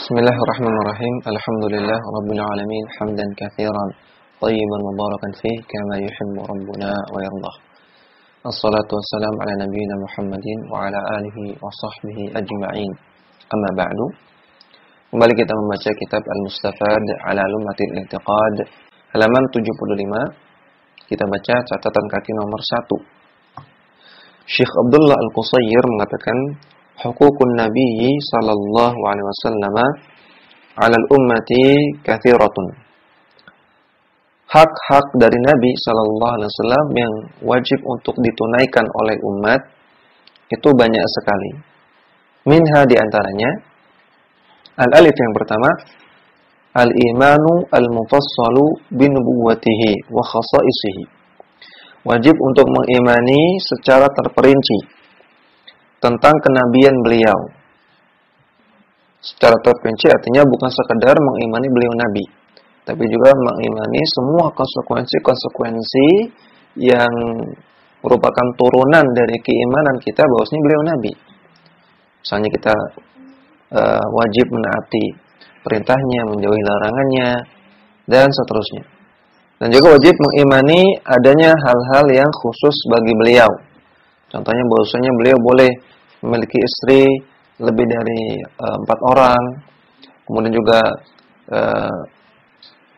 Bismillahirrahmanirrahim. Alhamdulillah rabbil alamin hamdan katsiran thayyiban mubarakan fih kama yuhibbu rabbuna wa yardah. Assalatu wassalamu ala nabiyyina Muhammadin wa ala alihi wa sahbihi ajma'in. Amma ba'du. Kembali kita membaca kitab Al-Mustafad ala Lumatil I'tiqad halaman 75. Kita baca catatan kaki nomor 1. Syekh Abdullah Al-Qusayyir mengatakan hukukun Nabi sallallahu alaihi wasallam 'ala al-ummati katsiratun. Hak-hak dari Nabi sallallahu alaihi wasallam yang wajib untuk ditunaikan oleh umat itu banyak sekali. Minha di antaranya al-alif yang pertama al-imanu al-mufassalu bi nubuwwatihi wa khasaisihi. Wajib untuk mengimani secara terperinci tentang kenabian beliau. Secara terperinci artinya bukan sekadar mengimani beliau nabi, tapi juga mengimani semua konsekuensi-konsekuensi yang merupakan turunan dari keimanan kita bahwasanya beliau nabi. Misalnya kita wajib menaati perintahnya, menjauhi larangannya, dan seterusnya. Dan juga wajib mengimani adanya hal-hal yang khusus bagi beliau. Contohnya bahwasanya beliau boleh memiliki istri lebih dari 4 orang. Kemudian juga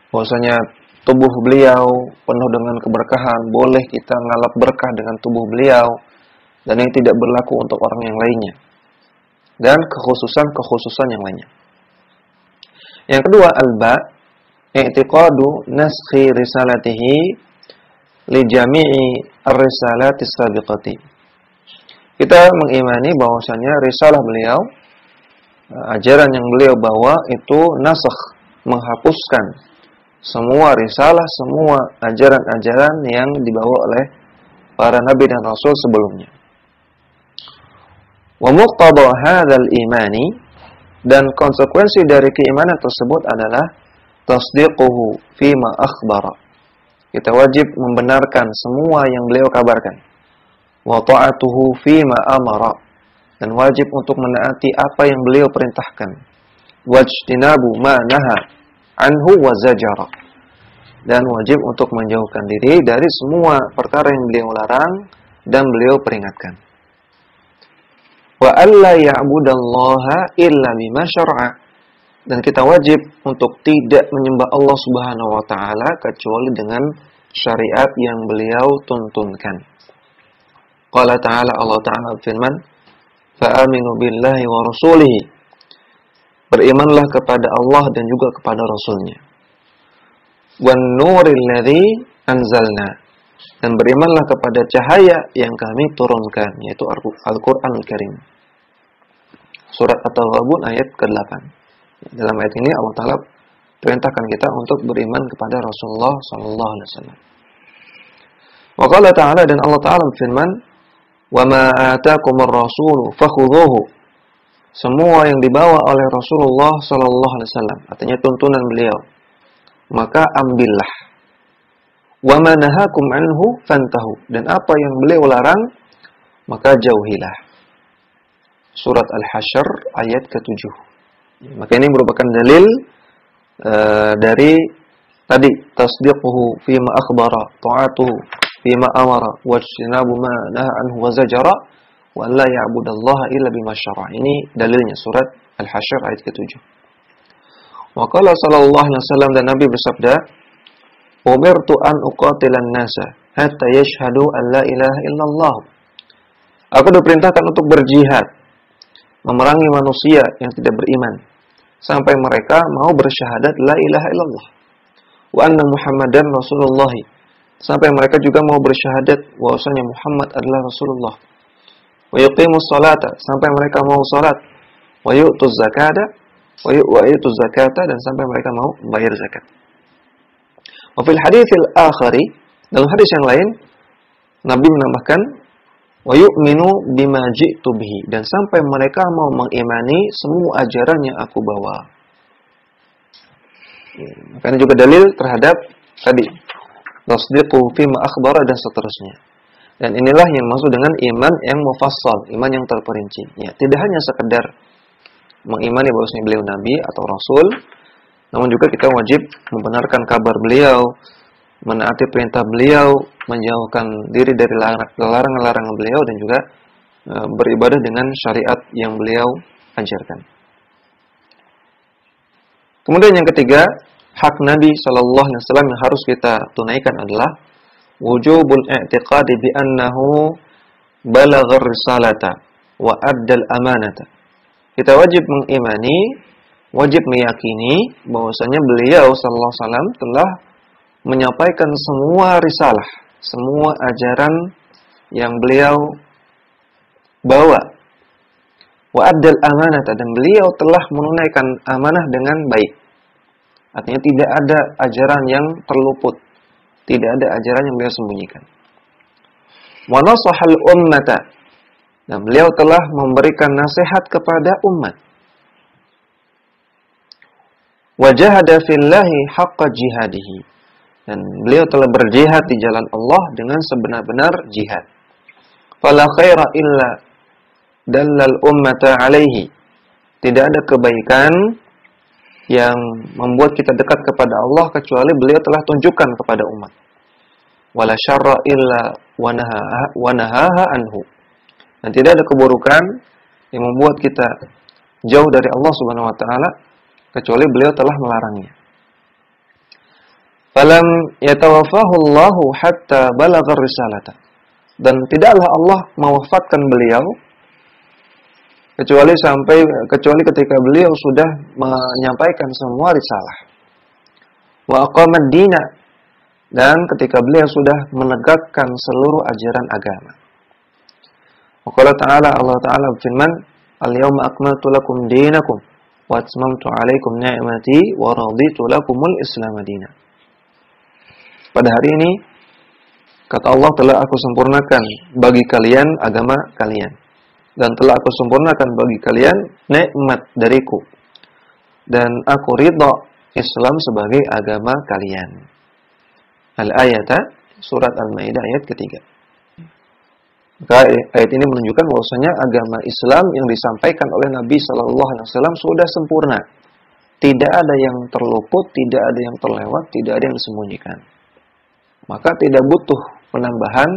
bahwasanya tubuh beliau penuh dengan keberkahan, boleh kita ngalap berkah dengan tubuh beliau, dan ini tidak berlaku untuk orang yang lainnya. Dan kekhususan yang lainnya. Yang kedua, al-ba, i'tiqadu naskhi risalatihi li jami'i ar-risalatis sabiqati. Kita mengimani bahwasanya risalah beliau, ajaran yang beliau bawa itu nasakh, menghapuskan semua risalah, semua ajaran-ajaran yang dibawa oleh para nabi dan rasul sebelumnya. Wa muqtada hadzal imani, dan konsekuensi dari keimanan tersebut adalah tasdiquhu fima akhbara. Kita wajib membenarkan semua yang beliau kabarkan. Wa ta'atuhu fima amara, dan wajib untuk menaati apa yang beliau perintahkan. Wajtinabu ma naha anhu wa zajara, dan wajib untuk menjauhkan diri dari semua perkara yang beliau larang dan beliau peringatkan. Wa alla ya'budallaha illa bima syar'a, dan kita wajib untuk tidak menyembah Allah Subhanahu wa taala kecuali dengan syariat yang beliau tuntunkan. Qala ta'ala, Allah Ta'ala firman, fa'aminu billahi wa rasulihi, berimanlah kepada Allah dan juga kepada Rasulnya. Wan nuril ladzi anzalna, dan berimanlah kepada cahaya yang kami turunkan, yaitu Al-Qur'anul Karim. Surat At-Taghabun ayat ke-8. Dalam ayat ini Allah Ta'ala perintahkan kita untuk beriman kepada Rasulullah sallallahu alaihi wasallam. Wa qala ta'ala, dan Allah Ta'ala berfirman, wa ma ataakumur rasulu fakhudhuhu, semua yang dibawa oleh Rasulullah sallallahu alaihi wasallam, artinya tuntunan beliau, maka ambillah. Wa ma nahakum anhu fantahu, dan apa yang beliau larang maka jauhilah. Surat Al-Hasyr ayat ke-7. Maka ini merupakan dalil dari tadi tasdiquhu fima akhbara, ta'atuhu fima amara, wajtinabu ma naha anhu wa zajara, wa la ya'budallaha illa bima syara'. Ini dalilnya surat Al-Hasyr ayat ke-7. Wa qala sallallahu alaihi wasallam, dan Nabi bersabda, umirtu an uqatilan nasa hatta yashhadu an la ilaha illallah. Aku diperintahkan untuk berjihad, memerangi manusia yang tidak beriman, sampai mereka mau bersyahadat la ilaha illallah, wa anna Muhammadan Rasulullah, sampai mereka juga mau bersyahadat bahwasanya Muhammad adalah Rasulullah. Wa yuqimus salata, sampai mereka mau salat. Wa yu'tuz zakata, dan sampai mereka mau membayar zakat. Wa fil haditsil akhari, dalam hadis yang lain Nabi menambahkan wa yu'minu bima ji'tu bihi, dan sampai mereka mau mengimani semua ajaran yang aku bawa. Maka ini juga dalil terhadap tadi tasdiqu fima akhbara dan seterusnya. Dan inilah yang maksud dengan iman yang mufassal, iman yang terperinci. Ya, tidak hanya sekedar mengimani bahwasanya beliau nabi atau rasul, namun juga kita wajib membenarkan kabar beliau, menaati perintah beliau, menjauhkan diri dari larangan-larangan beliau, dan juga beribadah dengan syariat yang beliau ajarkan. Kemudian yang ketiga, hak Nabi sallallahu alaihi wasallam yang harus kita tunaikan adalah wujubul i'tiqadi bi annahu balagha risalata wa addal amanata. Kita wajib mengimani, wajib meyakini bahwasanya beliau sallallahu alaihi wasallam telah menyampaikan semua risalah, semua ajaran yang beliau bawa. Wa addal amanata, dan beliau telah menunaikan amanah dengan baik. Artinya tidak ada ajaran yang terluput, tidak ada ajaran yang beliau sembunyikan. Wa nasahal ummata, dan beliau telah memberikan nasihat kepada umat. Wa jahada fillahi haqqa jihadihi, dan beliau telah berjihad di jalan Allah dengan sebenar-benar jihad. Fala khaira illa dallal ummata alaihi, tidak ada kebaikan yang membuat kita dekat kepada Allah kecuali beliau telah tunjukkan kepada umat. Wala syarra illa wa nahaha anhu, dan tidak ada keburukan yang membuat kita jauh dari Allah Subhanahu wa taala kecuali beliau telah melarangnya. Falam yatawaffahu Allahu hatta balagha risalata, dan tidaklah Allah mewafatkan beliau kecuali ketika beliau sudah menyampaikan semua risalah. Wa aqamad dina, dan ketika beliau sudah menegakkan seluruh ajaran agama. Wa qala ta'ala, Allah Ta'ala berfirman, "Al-yawma akmaltu lakum dinakum wa atmamtu 'alaikum ni'mati wa raditu lakumul Islam dinan." Pada hari ini, kata Allah, telah aku sempurnakan bagi kalian agama kalian, dan telah aku sempurnakan bagi kalian nikmat dariku, dan aku ridha Islam sebagai agama kalian. Al-ayata, surat Al-Maidah ayat ketiga. Maka ayat ini menunjukkan bahwasanya agama Islam yang disampaikan oleh Nabi sallallahu alaihi wasallam sudah sempurna. Tidak ada yang terluput, tidak ada yang terlewat, tidak ada yang disembunyikan. Maka tidak butuh penambahan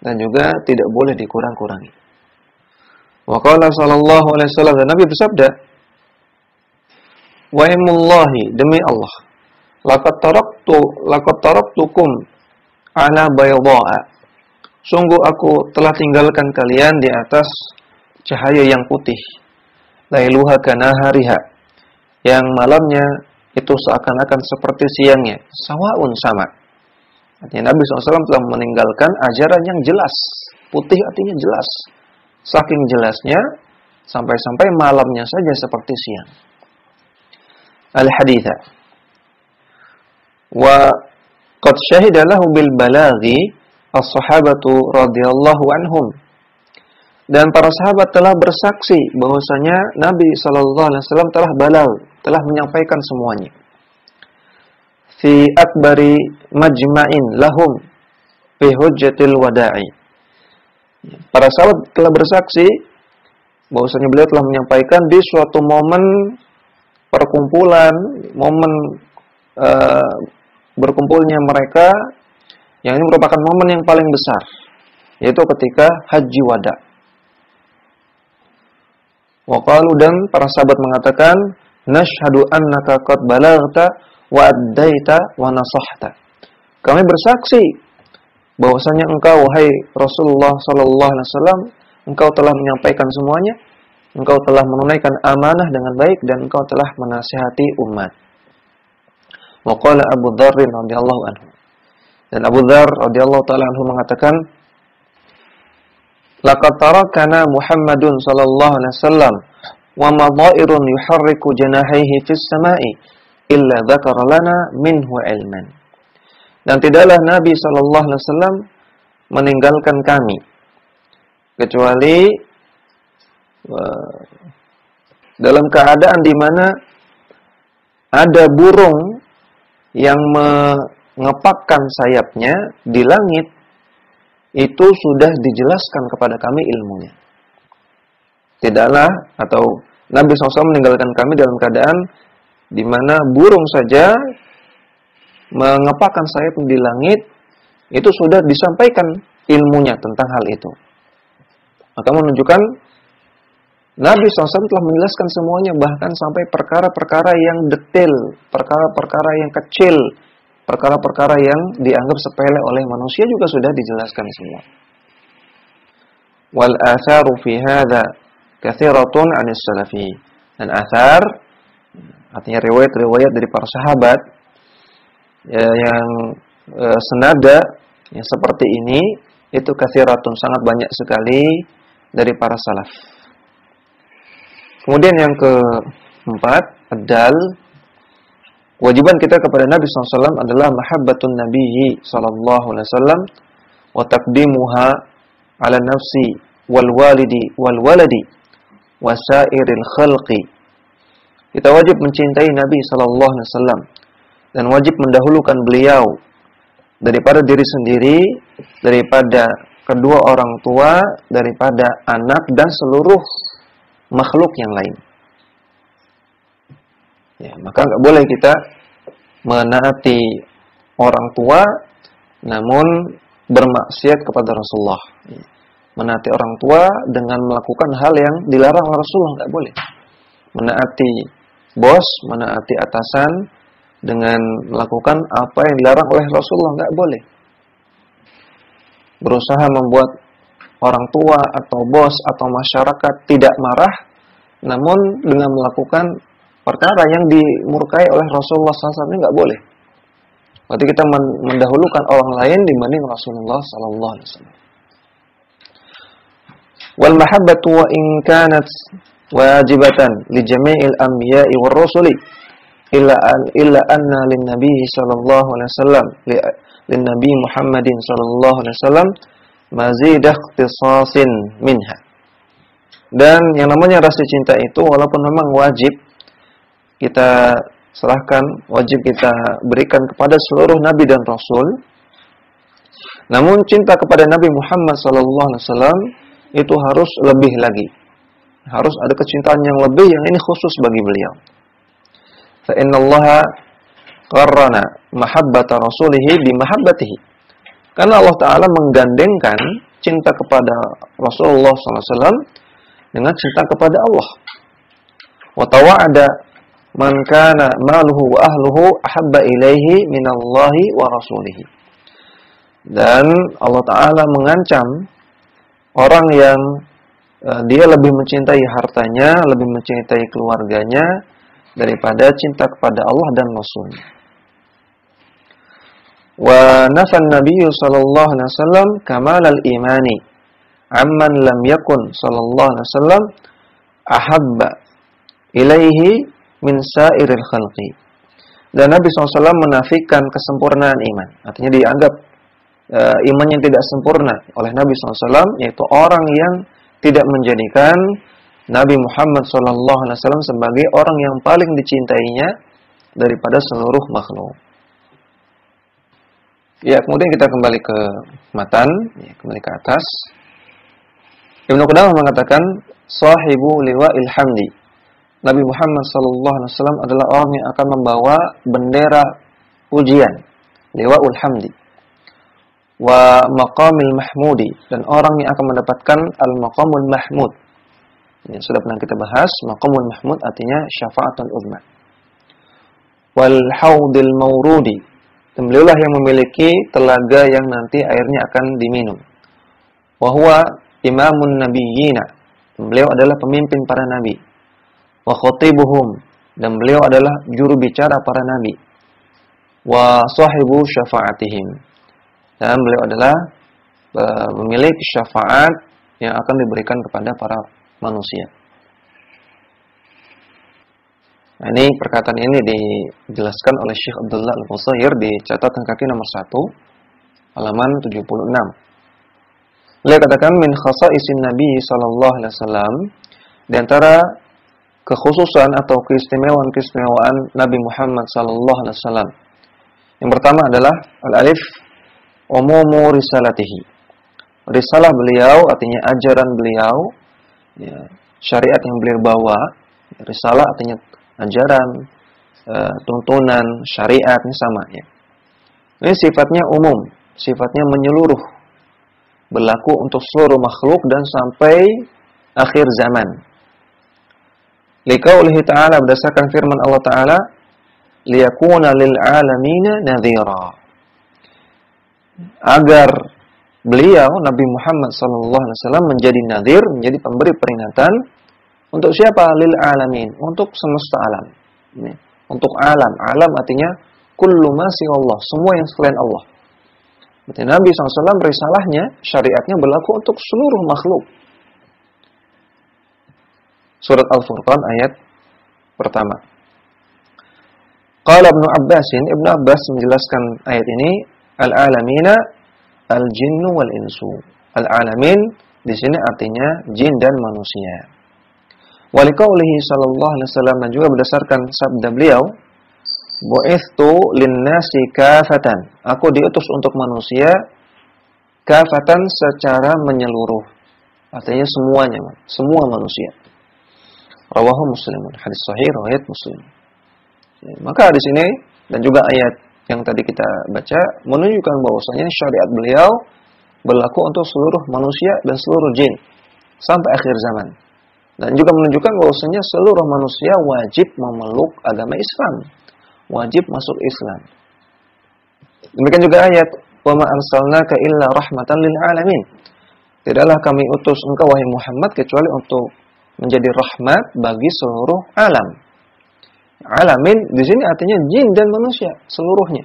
dan juga tidak boleh dikurang-kurangi. Wa qala sallallahu alaihi wasallam, dan Nabi bersabda, "Wa imullahi, demi Allah, laqad taraktukum ala bayda'a, sungguh aku telah tinggalkan kalian di atas cahaya yang putih, lailuha kanahariha, yang malamnya itu seakan-akan seperti siangnya, sawaun sama." Artinya Nabi SAW telah meninggalkan ajaran yang jelas. Putih artinya jelas. Saking jelasnya, sampai-sampai malamnya saja seperti siang. Al-haditha. Wa qad syahida lahu bil balaghi as-sahabatu radhiyallahu anhum. Dan para sahabat telah bersaksi bahwasanya Nabi sallallahu alaihi wasallam telah balagh, telah menyampaikan semuanya. Fi akbari majma'in lahum fi hujjatil wada'i. Para sahabat telah bersaksi bahwasanya beliau telah menyampaikan di suatu momen perkumpulan, momen berkumpulnya mereka, yang ini merupakan momen yang paling besar, yaitu ketika haji wada. Wa qalu, dan para sahabat mengatakan, nashhadu annaka qad balaghta wa addaita wa nasahta. Kami bersaksi bahwasanya engkau, wahai Rasulullah sallallahu alaihi wasallam, engkau telah menyampaikan semuanya, engkau telah menunaikan amanah dengan baik, dan engkau telah menasihati umat. Wa qala Abu Dzar radhiyallahu anhu, dan Abu Dzar radhiyallahu taala anhu mengatakan, laqad tarakana Muhammadun sallallahu alaihi wasallam wa madha'irun yuharriku janahihi fis sama'i illa dzakara lana minhu ilman. Dan tidaklah Nabi sallallahu alaihi wasallam meninggalkan kami kecuali dalam keadaan di mana ada burung yang mengepakkan sayapnya di langit, itu sudah dijelaskan kepada kami ilmunya. Tidaklah, atau Nabi SAW meninggalkan kami dalam keadaan di mana burung saja mengepakkan sayap di langit, itu sudah disampaikan ilmunya tentang hal itu. Maka menunjukkan Nabi SAW telah menjelaskan semuanya, bahkan sampai perkara-perkara yang detail, perkara-perkara yang kecil, perkara-perkara yang dianggap sepele oleh manusia juga sudah dijelaskan semua. Wal atharu fi hadza katsiratun 'anis salafi. Dan athar artinya riwayat-riwayat dari para sahabat yang senada yang seperti ini itu katsiratun, sangat banyak sekali dari para salaf. Kemudian yang keempat, ad-dal, kewajiban kita kepada Nabi SAW adalah mahabbatun Nabihi SAW wa taqdimuha ala nafsi wal walidi wal waladi wa sairil khalqi. Kita wajib mencintai Nabi SAW dan wajib mendahulukan beliau daripada diri sendiri, daripada kedua orang tua, daripada anak dan seluruh makhluk yang lain. Ya, maka enggak boleh kita menaati orang tua namun bermaksiat kepada Rasulullah. Menaati orang tua dengan melakukan hal yang dilarang oleh Rasulullah enggak boleh. Menaati bos, menaati atasan dengan melakukan apa yang dilarang oleh Rasulullah enggak boleh. Berusaha membuat orang tua atau bos atau masyarakat tidak marah, namun dengan melakukan perkara yang dimurkai oleh Rasulullah SAW ini nggak boleh. Berarti kita mendahulukan orang lain dibanding Rasulullah SAW. Wal mahabbatu wa in kanat wajibatan li jami'il anbiya'i war rusuli illa anna lin nabi sallallahu alaihi wasallam lin nabi Muhammadin sallallahu alaihi wasallam mazidah ikhtisasin minha. Dan yang namanya rasa cinta itu walaupun memang wajib kita serahkan, wajib kita berikan kepada seluruh nabi dan rasul, namun cinta kepada Nabi Muhammad SAW itu harus lebih lagi. Harus ada kecintaan yang lebih, yang ini khusus bagi beliau. Fa innallaha qarrana mahabbata rasulihi bi mahabbatihi. Karena Allah Ta'ala menggandengkan cinta kepada Rasulullah SAW dengan cinta kepada Allah. Wa tawa'ada man kana maluhu wa ahluhu ahabba ilaihi minallahi wa rasulihi. Dan Allah Ta'ala mengancam orang yang dia lebih mencintai hartanya, lebih mencintai keluarganya daripada cinta kepada Allah dan Rasulnya. Wa nafan Nabi sallallahu alaihi wasallam kamal al-imani amman lam yakun sallallahu alaihi wasallam ahabba ilaihi min sairil khalqi. Dan Nabi SAW menafikan kesempurnaan iman. Artinya dianggap iman yang tidak sempurna oleh Nabi SAW, yaitu orang yang tidak menjadikan Nabi Muhammad SAW sebagai orang yang paling dicintainya daripada seluruh makhluk. Ya, kemudian kita kembali ke matan, ya, kembali ke atas. Ibnu Qudamah mengatakan, sahibu liwa'il hamdi. Nabi Muhammad SAW adalah orang yang akan membawa bendera pujian, liwa'ul hamdi. Wa maqamil mahmudi, dan orang yang akan mendapatkan al-maqamul mahmud. Ini sudah pernah kita bahas, maqamul mahmud artinya syafa'atul uzma. Wal haudil mawrudi, dan beliaulah yang memiliki telaga yang nanti airnya akan diminum. Wa huwa imamun nabiyyina, beliau adalah pemimpin para nabi. Wa khatibuhum, dan beliau adalah juru bicara para nabi. Wa sahibu syafa'atihim, dan beliau adalah memiliki syafaat yang akan diberikan kepada para manusia. Nah, ini perkataan ini dijelaskan oleh Syekh Abdullah Al-Qusayr di catatan kaki nomor 1 halaman 76. Beliau katakan min khasa'isin Nabi sallallahu alaihi wasallam, di antara kekhususan atau keistimewaan Nabi Muhammad sallallahu alaihi wasallam. Yang pertama adalah al-alif umumu risalatihi. Risalah beliau artinya ajaran beliau, ya, syariat yang beliau bawa Risalah artinya ajaran, tuntunan, syariat, ini sama ya. Ini sifatnya umum, sifatnya menyeluruh, berlaku untuk seluruh makhluk dan sampai akhir zaman. Liqaulihi ta'ala, berdasarkan firman Allah Ta'ala, liyakuna lil alamina nadhira. Agar beliau Nabi Muhammad SAW menjadi nadhir, menjadi pemberi peringatan untuk siapa? Lil alamin, untuk semesta alam. Ini, untuk alam. Alam artinya kullu ma siwallah, semua yang selain Allah. Berarti Nabi SAW risalahnya, syariatnya berlaku untuk seluruh makhluk. Surat Al-Furqan ayat pertama. Qala Ibnu Abbas menjelaskan ayat ini, al-alamina al-jinnu wal-insu. Al-alamin di sini artinya jin dan manusia. Wa liqaulihi sallallahu alaihi wasallam, dan juga berdasarkan sabda beliau, bu'ithtu lin-nasi kafatan. Aku diutus untuk manusia kafatan, secara menyeluruh. Artinya semuanya, semua manusia. Rawahu Muslimun, hadis sahih riwayat Muslim. Maka di sini dan juga ayat yang tadi kita baca menunjukkan bahwasanya syariat beliau berlaku untuk seluruh manusia dan seluruh jin sampai akhir zaman. Dan juga menunjukkan bahwasanya seluruh manusia wajib memeluk agama Islam, wajib masuk Islam. Demikian juga ayat, "Wa ma arsalnaka illa rahmatan lil alamin." Tidaklah kami utus engkau wahai Muhammad kecuali untuk menjadi rahmat bagi seluruh alam. Alamin di sini artinya jin dan manusia seluruhnya.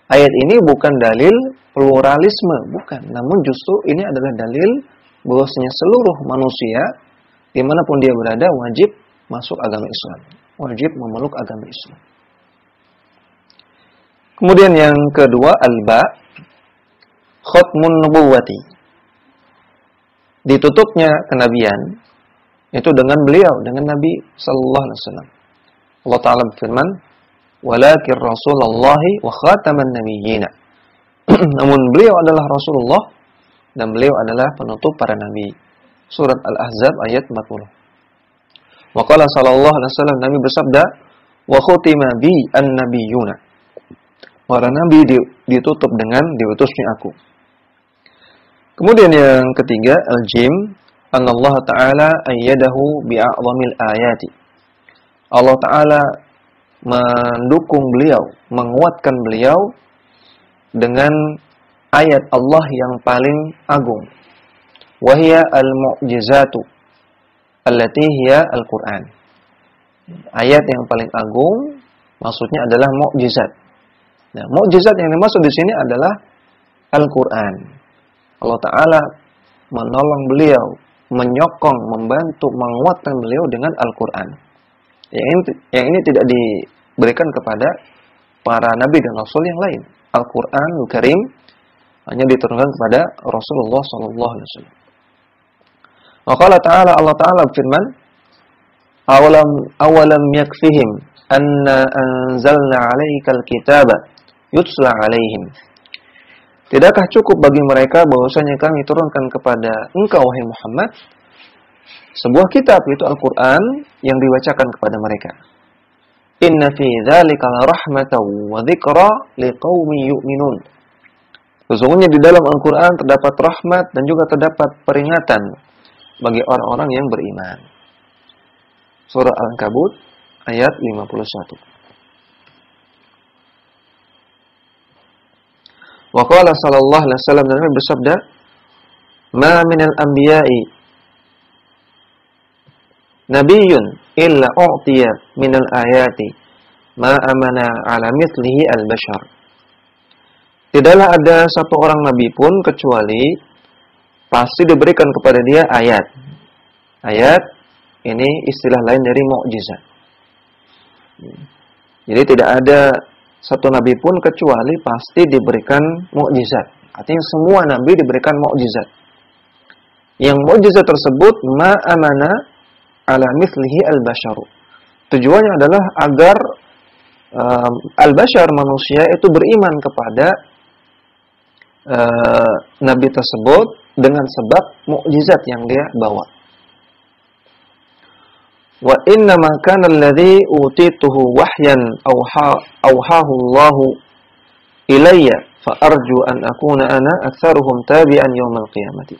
Ayat ini bukan dalil pluralisme, bukan. Namun justru ini adalah dalil bahwasanya seluruh manusia dimanapun dia berada wajib masuk agama Islam, wajib memeluk agama Islam. Kemudian yang kedua, al-ba, khatmun nubuwati. Ditutupnya kenabian itu dengan beliau, dengan Nabi sallallahu alaihi wasallam. Allah Ta'ala berfirman, "Walakin Rasulullahi wa khataman nabiyyin." Namun beliau adalah Rasulullah dan beliau adalah penutup para nabi. Surat Al-Ahzab ayat 40. Wa qala sallallahu alaihi wasallam, Nabi bersabda, "Wa khutima bi an-nabiyyuna." Para nabi ditutup dengan diutusnya aku. Kemudian yang ketiga, al-jim, anna Allah Ta'ala ayyadahu bi'a'zamil ayati. Allah Ta'ala mendukung beliau, menguatkan beliau dengan ayat Allah yang paling agung. Wahia al-mu'jizatu allati hiya al-Qur'an. Ayat yang paling agung maksudnya adalah mukjizat. Nah, mukjizat yang dimaksud di sini adalah Al-Qur'an. Allah Ta'ala menolong beliau, menyokong, membantu, menguatkan beliau dengan Al-Qur'an. Yang ini tidak diberikan kepada para nabi dan rasul yang lain. Al-Qur'anul Karim hanya diturunkan kepada Rasulullah sallallahu alaihi wasallam. Maka Allah Ta'ala berfirman, awalam yakfihim anna anzalna 'alaikal kitaba yutla 'alaihim. Tidakkah cukup bagi mereka bahwasanya kami turunkan kepada engkau wahai Muhammad sebuah kitab, yaitu Al-Qur'an yang dibacakan kepada mereka. Inna fi dzalika rahmatan wa dzikra liqaumin yu'minun. Sesungguhnya di dalam Al-Qur'an terdapat rahmat dan juga terdapat peringatan bagi orang-orang yang beriman. Surah Al-Ankabut ayat 51. Wa qala sallallahu alaihi wasallam, Nabi bersabda, "Ma minal anbiya'i nabiyyun illa u'tiya minal ayati ma amana ala mithlihi al-bashar." Tidaklah ada satu orang nabi pun kecuali pasti diberikan kepada dia ayat. Ayat ini istilah lain dari mukjizat. Jadi tidak ada satu nabi pun kecuali pasti diberikan mukjizat. Artinya semua nabi diberikan mukjizat. Yang mukjizat tersebut ma amana ala mithlihi al-basharu. Tujuannya adalah agar al-bashar, manusia itu beriman kepada nabi tersebut dengan sebab mukjizat yang dia bawa. wa inna ma kana alladhi utituhu wahyan awhahu Allahu ilayya fa arju an akuna ana aktsaruhum tabi'an yaumil qiyamati.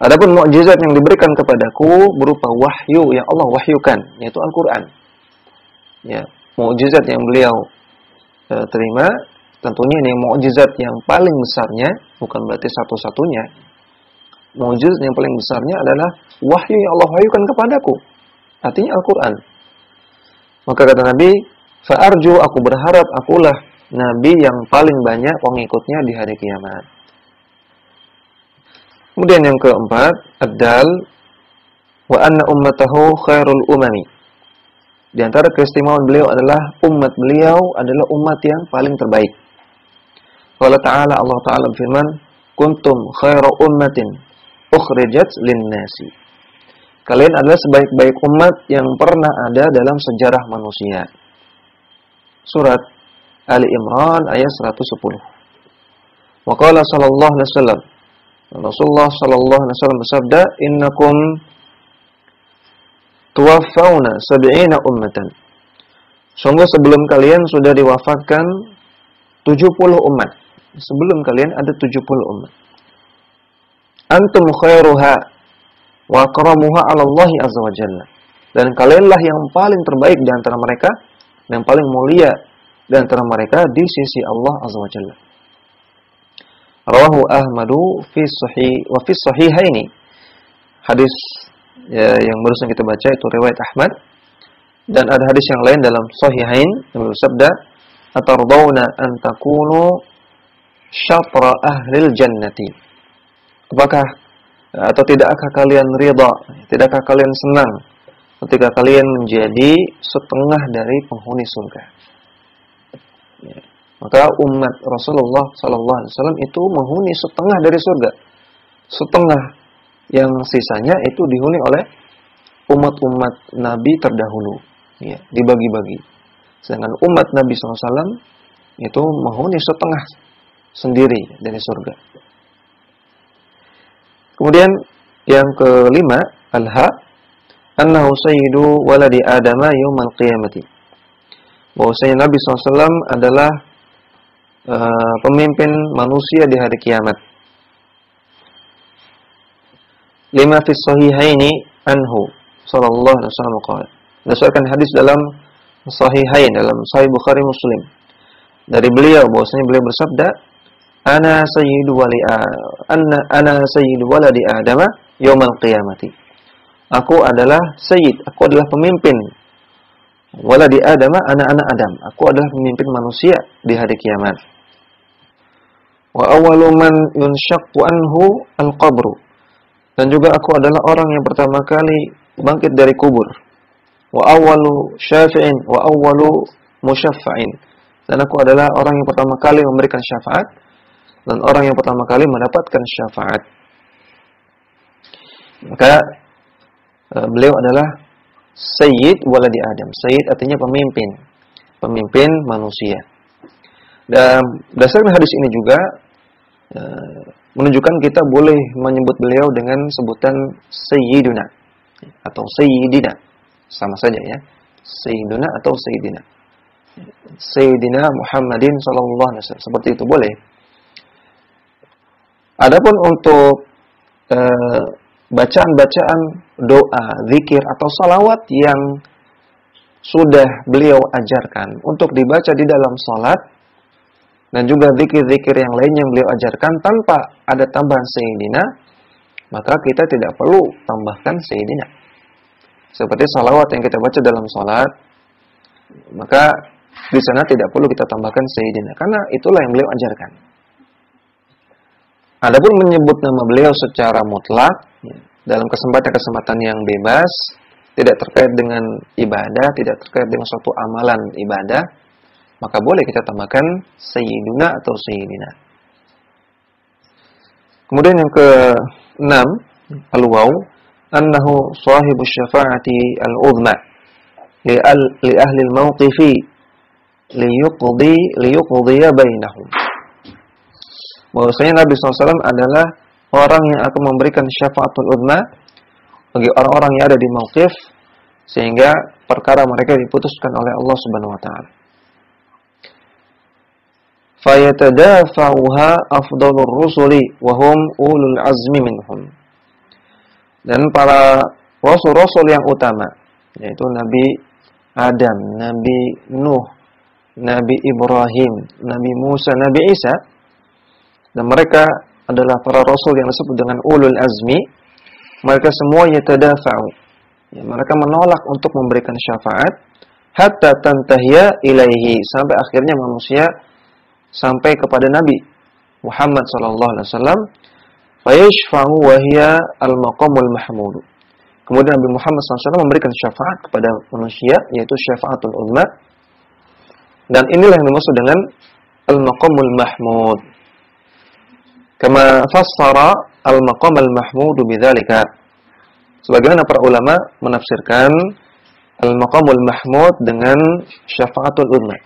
Adapun mukjizat yang diberikan kepadaku berupa wahyu yang Allah wahyukan, yaitu Al-Qur'an. Ya, mukjizat yang beliau terima, tentunya ini mukjizat yang paling besarnya, bukan berarti satu-satunya. Mukjizat yang paling besarnya adalah wahyu yang Allah wahyukan kepadaku. Artinya Al-Qur'an. Maka kata Nabi, fa arju, aku berharap akulah nabi yang paling banyak pengikutnya di hari kiamat. Kemudian yang keempat, ad-dal wa anna ummatahu khairul umami. Di antara keistimewaan beliau adalah umat beliau adalah umat yang paling terbaik. Allah Ta'ala berfirman, kuntum khairu ummatin ukhrijat lin-nasi. Kalian adalah sebaik-baik umat yang pernah ada dalam sejarah manusia. Surat Ali Imran ayat 110. Wa qala sallallahu alaihi wasallam, Rasulullah sallallahu alaihi wasallam bersabda, innakum tuwaffawna 70 ummatan. Sungguh sebelum kalian sudah diwafatkan 70 umat. Sebelum kalian ada 70 umat. Antum khairuha wa akramuha 'ala Allah azza wa jalla. Dan kalianlah yang paling terbaik di antara mereka, yang paling mulia di antara mereka di sisi Allah azza wa jalla. Rawahu Ahmadu fi sahih wa fi sahihaini. Hadis yang barusan kita baca itu riwayat Ahmad, dan ada hadis yang lain dalam sahihain yang bersabda, atardawna an takunu syatra ahlil jannati. Apakah atau tidakkah kalian ridha, tidakkah kalian senang ketika kalian menjadi setengah dari penghuni surga? Ya. Maka umat Rasulullah sallallahu alaihi wasallam itu menghuni setengah dari surga. Setengah yang sisanya itu dihuni oleh umat-umat Nabi terdahulu. Ya, dibagi-bagi. Sedangkan umat Nabi SAW itu menghuni setengah sendiri dari surga. Kemudian yang kelima, al-ha, annahu sayyidu waladi adama yaumal qiyamati. Bahwasanya Nabi SAW adalah pemimpin manusia di hari kiamat. Lima fi sahihaini anhu sallallahu alaihi wasallam qala. Berdasarkan hadis dalam sahihain, dalam Sahih Bukhari Muslim, dari beliau bahwasanya beliau bersabda, ana sayyidu waladi adama yaumal qiyamati. Aku adalah sayyid, aku adalah pemimpin waladi adama, anak-anak Adam. Aku adalah pemimpin manusia di hari kiamat. Wa awwalu man yunshaqqu anhu al-qabru. Dan juga aku adalah orang yang pertama kali bangkit dari kubur. Wa awwalu syafi'in wa awwalu musyaffa'in. Dan aku adalah orang yang pertama kali memberikan syafaat dan orang yang pertama kali mendapatkan syafaat. Maka beliau adalah sayyid waladi Adam. Sayyid artinya pemimpin, pemimpin manusia. Dan berdasarkan hadis ini juga menunjukkan kita boleh menyebut beliau dengan sebutan Sayyiduna atau Sayyidina, sama saja ya, Sayyiduna atau Sayyidina. Sayyidina Muhammadin sallallahu alaihi wasallam, seperti itu boleh. Adapun untuk bacaan-bacaan doa, zikir atau salawat yang sudah beliau ajarkan untuk dibaca di dalam salat, dan juga zikir-zikir yang lainnya yang beliau ajarkan tanpa ada tambahan Sayyidina, maka kita tidak perlu tambahkan Sayyidina. Seperti salawat yang kita baca dalam salat, maka di sana tidak perlu kita tambahkan Sayyidina, karena itulah yang beliau ajarkan. Adapun menyebut nama beliau secara mutlak dalam kesempatan-kesempatan yang bebas, tidak terkait dengan ibadah, tidak terkait dengan suatu amalan ibadah, maka boleh kita tambahkan Sayyiduna atau Sayyidina. Kemudian yang ke-6, al-waw, annahu sahibu syafa'ati al-uzma li ahli al-mawqifi liyuqdiya bainahum. Bahwasanya Nabi SAW adalah orang yang akan memberikan syafaatul uzma bagi orang-orang yang ada di mauqif sehingga perkara mereka diputuskan oleh Allah Subhanahu wa taala. Fayatadafa'uha afdalur rusuli wa hum ulul azmi minhum. Dan para rasul-rasul yang utama, yaitu Nabi Adam, Nabi Nuh, Nabi Ibrahim, Nabi Musa, Nabi Isa, dan mereka adalah para rasul yang disebut dengan ulul azmi. Mereka semua yatadafa'u, ya, mereka menolak untuk memberikan syafaat hatta tantahiya ilaihi, sampai akhirnya manusia sampai kepada Nabi Muhammad sallallahu alaihi wasallam, fayashfa'u wa hiya al-maqamul mahmud. Kemudian Nabi Muhammad SAW memberikan syafaat kepada manusia, yaitu syafaatul ummah. Dan inilah yang dimaksud dengan al-maqamul mahmud. Kama fassara al-maqam al-mahmud bidzalika. Sebagaimana para ulama menafsirkan al-maqamul mahmud dengan syafaatul ummah.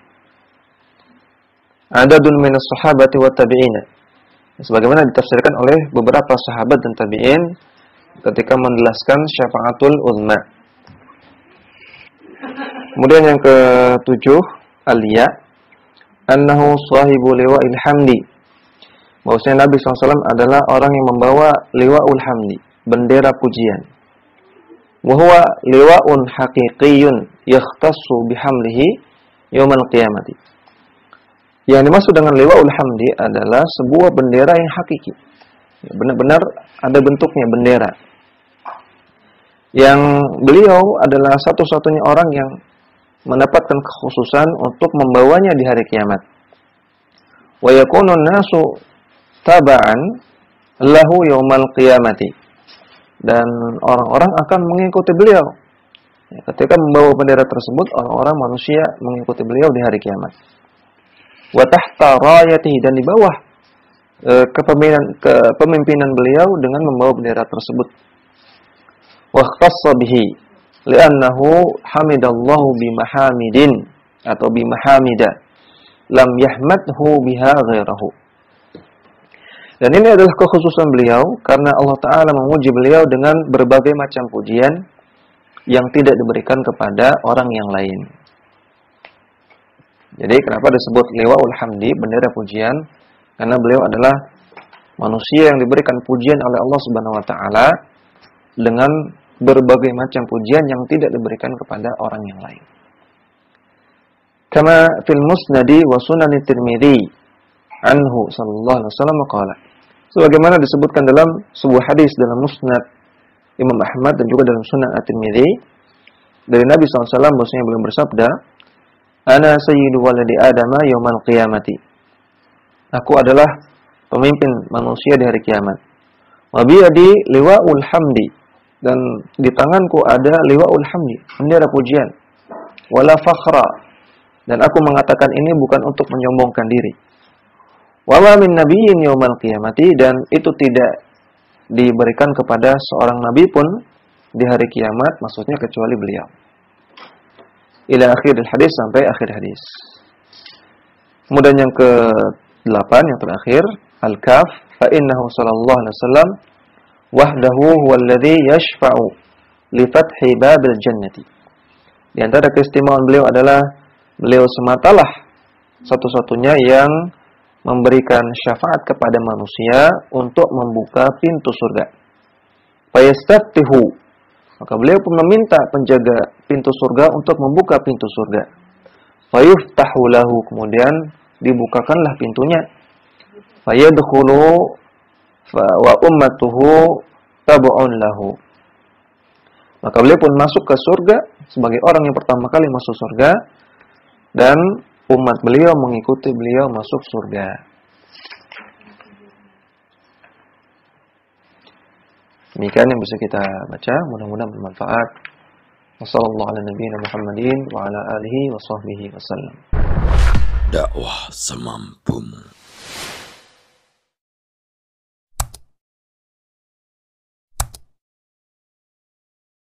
Adadun minas sahabati wa tabi'ina. Sebagaimana ditafsirkan oleh beberapa sahabat dan tabi'in ketika menjelaskan syafaatul ummah. Kemudian yang ke-7, al-ya, annahu sahibu liwa'il hamdi. Bahwasanya Nabi SAW adalah orang yang membawa liwa'ul hamdi, bendera pujian. Wa huwa liwa'un haqiqiyyun yakhtassu bihamlihi yaumal qiyamati. Yang dimaksud dengan liwa'ul hamdi adalah sebuah bendera yang hakiki. Benar-benar ada bentuknya bendera. Yang beliau adalah satu-satunya orang yang mendapatkan kekhususan untuk membawanya di hari kiamat. Wa yakunu nasu taba'an lahu yaumal qiyamati. Dan orang-orang akan mengikuti beliau. Ketika membawa bendera tersebut, orang-orang manusia mengikuti beliau di hari kiamat. Wa tahta rayatihi, dan di bawah kepemimpinan beliau dengan membawa bendera tersebut. Wa khassa bihi li'annahu hamidallahu bimahamidin atau bimahamida lam yahmadhu biha ghairahu. Dan ini adalah kekhususan beliau karena Allah Ta'ala memuji beliau dengan berbagai macam pujian yang tidak diberikan kepada orang yang lain. Jadi kenapa disebut liwa'ul hamdi, bendera pujian? Karena beliau adalah manusia yang diberikan pujian oleh Allah Subhanahu wa taala dengan berbagai macam pujian yang tidak diberikan kepada orang yang lain. Kama fil musnadi wa sunan Tirmidzi anhu sallallahu alaihi wasallam qala. Sebagaimana disebutkan dalam sebuah hadis dalam musnad Imam Ahmad dan juga dalam sunan At-Tirmidzi dari Nabi SAW, bahwasanya beliau bersabda, "Ana sayyidu waladi Adama yaumal qiyamati." Aku adalah pemimpin manusia di hari kiamat. Wa biyadi liwa'ul hamdi, dan di tanganku ada liwa'ul hamdi, bendera pujian. Wala fakhra, dan aku mengatakan ini bukan untuk menyombongkan diri. Wa ma min nabiyyin yaumal qiyamati, dan itu tidak diberikan kepada seorang nabi pun di hari kiamat, maksudnya kecuali beliau. Ila akhiril hadis, sampai akhir hadis. Kemudian yang ke-8, yang terakhir, al-kaf, fa innahu sallallahu alaihi wasallam wahdahu huwallazi yashfa'u li fathi babil jannati. Di antara keistimewaan beliau adalah beliau sematalah satu-satunya yang memberikan syafaat kepada manusia untuk membuka pintu surga. Fa yastaftihu, maka beliau pun meminta penjaga pintu surga untuk membuka pintu surga. Fa yuftahu lahu, kemudian dibukakanlah pintunya. Fa yadkhulu wa ummatuhu tab'un lahu. Maka beliau pun masuk ke surga sebagai orang yang pertama kali masuk surga, dan umat beliau mengikuti beliau masuk surga. Demikian yang bisa kita baca, mudah-mudahan bermanfaat. Wassallallahu ala nabiyina Muhammadin wa ala alihi wa sahbihi wasallam. Dakwah semampumu.